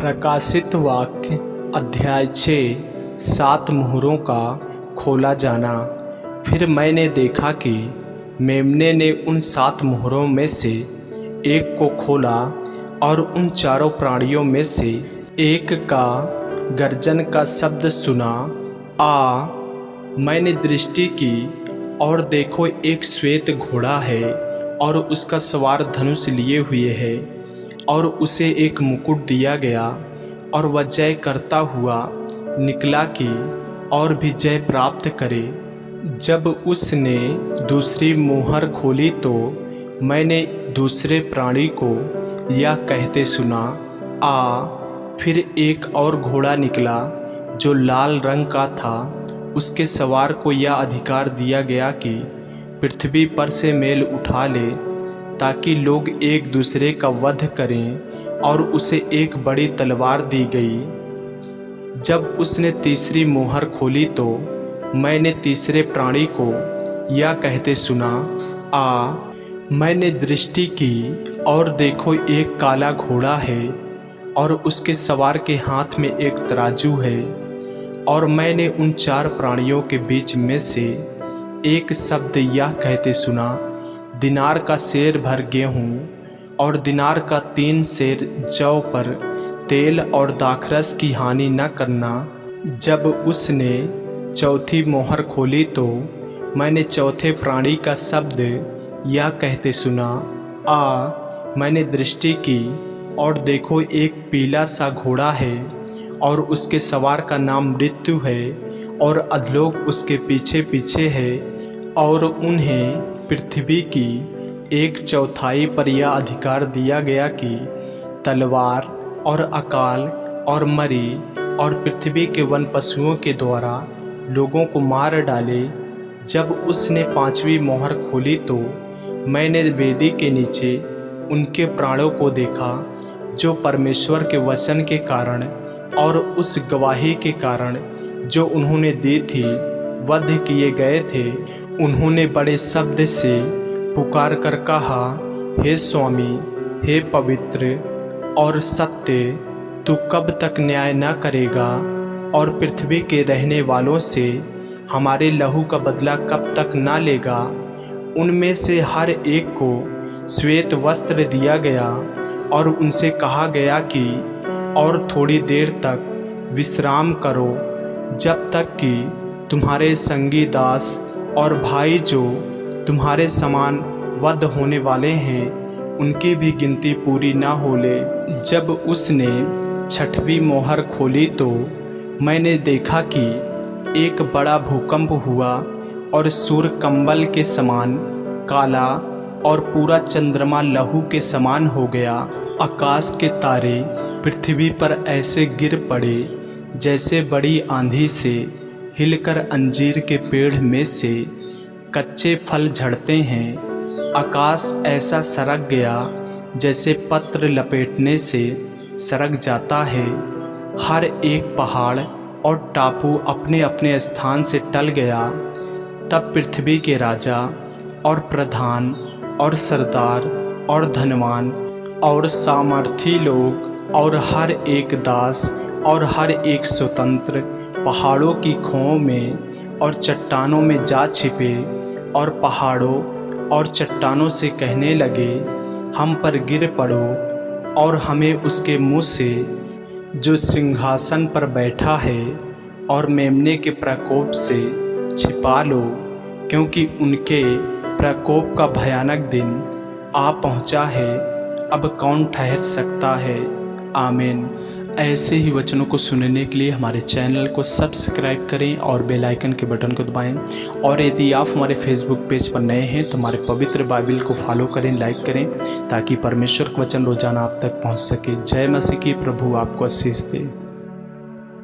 प्रकाशित वाक्य अध्याय 6 7 मुहरों का खोला जाना। फिर मैंने देखा कि मेमने ने उन 7 मुहरों में से एक को खोला और उन चारों प्राणियों में से एक का गर्जन का शब्द सुना। मैंने दृष्टि की और देखो एक श्वेत घोड़ा है और उसका सवार धनुष लिए हुए है और उसे एक मुकुट दिया गया और वह जय करता हुआ निकला कि और भी जय प्राप्त करे। जब उसने दूसरी मुहर खोली तो मैंने दूसरे प्राणी को यह कहते सुना, फिर एक और घोड़ा निकला जो लाल रंग का था। उसके सवार को यह अधिकार दिया गया कि पृथ्वी पर से मेल उठा ले ताकि लोग एक दूसरे का वध करें, और उसे एक बड़ी तलवार दी गई। जब उसने तीसरी मुहर खोली तो मैंने तीसरे प्राणी को यह कहते सुना, मैंने दृष्टि की और देखो एक काला घोड़ा है और उसके सवार के हाथ में एक तराजू है। और मैंने उन 4 प्राणियों के बीच में से एक शब्द यह कहते सुना, दिनार का सेर भर गेहूँ और दिनार का 3 सेर जौ पर तेल और दाखरस की हानि न करना। जब उसने चौथी मोहर खोली तो मैंने चौथे प्राणी का शब्द यह कहते सुना, मैंने दृष्टि की और देखो एक पीला सा घोड़ा है और उसके सवार का नाम मृत्यु है और अधलोक उसके पीछे पीछे है। और उन्हें पृथ्वी की 1/4 पर यह अधिकार दिया गया कि तलवार और अकाल और मरी और पृथ्वी के वन पशुओं के द्वारा लोगों को मार डाले। जब उसने 5वीं मोहर खोली तो मैंने वेदी के नीचे उनके प्राणों को देखा जो परमेश्वर के वचन के कारण और उस गवाही के कारण जो उन्होंने दी थी वध किए गए थे। उन्होंने बड़े शब्द से पुकार कर कहा, हे स्वामी, हे पवित्र और सत्य, तू कब तक न्याय न करेगा और पृथ्वी के रहने वालों से हमारे लहू का बदला कब तक न लेगा। उनमें से हर एक को श्वेत वस्त्र दिया गया और उनसे कहा गया कि और थोड़ी देर तक विश्राम करो, जब तक कि तुम्हारे संगी दास और भाई जो तुम्हारे समान वध होने वाले हैं उनकी भी गिनती पूरी ना हो ले। जब उसने 6वीं मोहर खोली तो मैंने देखा कि एक बड़ा भूकंप हुआ और सूर्य कंबल के समान काला और पूरा चंद्रमा लहू के समान हो गया। आकाश के तारे पृथ्वी पर ऐसे गिर पड़े जैसे बड़ी आंधी से हिलकर अंजीर के पेड़ में से कच्चे फल झड़ते हैं। आकाश ऐसा सरक गया जैसे पत्र लपेटने से सरक जाता है। हर एक पहाड़ और टापू अपने अपने स्थान से टल गया। तब पृथ्वी के राजा और प्रधान और सरदार और धनवान और सामर्थी लोग और हर एक दास और हर एक स्वतंत्र पहाड़ों की खोओं में और चट्टानों में जा छिपे और पहाड़ों और चट्टानों से कहने लगे, हम पर गिर पड़ो और हमें उसके मुँह से जो सिंहासन पर बैठा है और मेमने के प्रकोप से छिपा लो, क्योंकि उनके प्रकोप का भयानक दिन आ पहुँचा है। अब कौन ठहर सकता है। आमीन। ऐसे ही वचनों को सुनने के लिए हमारे चैनल को सब्सक्राइब करें और बेल आइकन के बटन को दबाएं। और यदि आप हमारे फेसबुक पेज पर नए हैं तो हमारे पवित्र बाइबल को फॉलो करें, लाइक करें, ताकि परमेश्वर का वचन रोजाना आप तक पहुंच सके। जय मसीह की। प्रभु आपको आशीष दे।